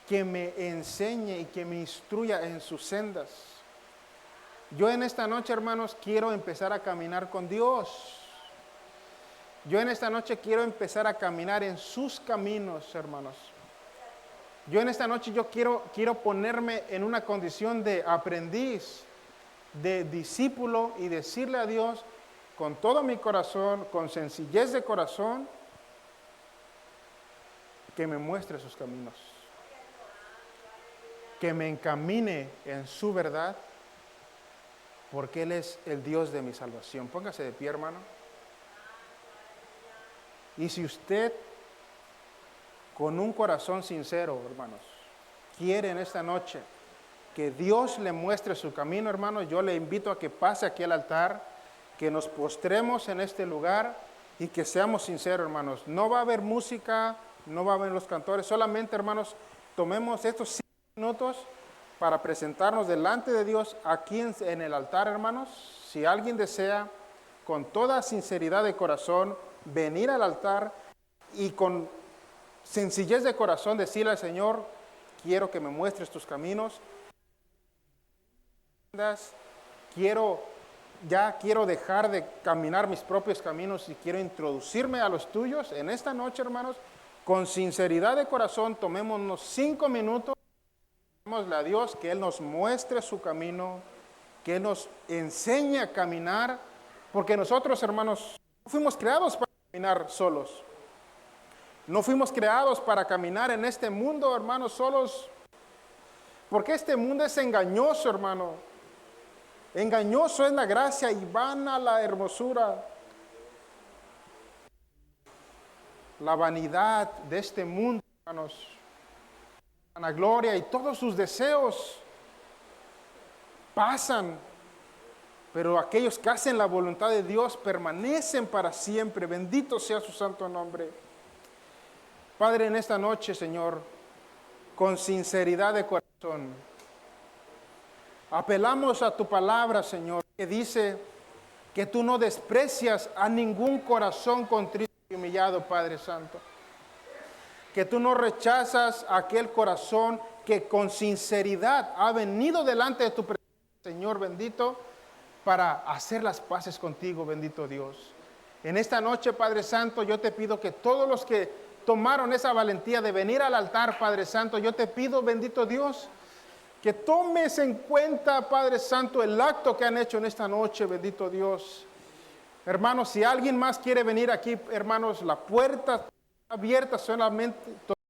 S1: Que me enseñe y que me instruya en sus sendas. Yo en esta noche, hermanos, quiero empezar a caminar con Dios. Yo en esta noche quiero empezar a caminar en sus caminos, hermanos. Yo en esta noche yo quiero ponerme en una condición de aprendiz, de discípulo y decirle a Dios con todo mi corazón, con sencillez de corazón, que me muestre sus caminos. Que me encamine en su verdad, porque Él es el Dios de mi salvación. Póngase de pie, hermano. Y si usted, con un corazón sincero, hermanos, quiere en esta noche que Dios le muestre su camino, hermanos, yo le invito a que pase aquí al altar, que nos postremos en este lugar y que seamos sinceros, hermanos. No va a haber música, no va a haber los cantores, solamente, hermanos, tomemos estos 5 minutos para presentarnos delante de Dios aquí en el altar, hermanos. Si alguien desea con toda sinceridad de corazón venir al altar y con sencillez de corazón decirle al Señor, quiero que me muestres tus caminos, quiero dejar de caminar mis propios caminos y quiero introducirme a los tuyos. En esta noche, hermanos, con sinceridad de corazón, tomémonos 5 minutos, démosle a Dios que Él nos muestre su camino, que Él nos enseñe a caminar, porque nosotros, hermanos, no fuimos creados para caminar solos. No fuimos creados para caminar en este mundo, hermanos, solos, porque este mundo es engañoso, hermano. Engañoso es la gracia y vana la hermosura. La vanidad de este mundo, hermanos, la gloria y todos sus deseos pasan, pero aquellos que hacen la voluntad de Dios permanecen para siempre. Bendito sea su santo nombre. Padre, en esta noche, Señor, con sinceridad de corazón, apelamos a tu palabra, Señor, que dice que tú no desprecias a ningún corazón contrito y humillado, Padre Santo. Que tú no rechazas a aquel corazón que con sinceridad ha venido delante de tu presencia, Señor bendito, para hacer las paces contigo, bendito Dios. En esta noche, Padre Santo, yo te pido que todos los que tomaron esa valentía de venir al altar, Padre Santo, yo te pido, bendito Dios, que tomes en cuenta, Padre Santo, el acto que han hecho en esta noche, bendito Dios. Hermanos, si alguien más quiere venir aquí, hermanos, la puerta está abierta solamente.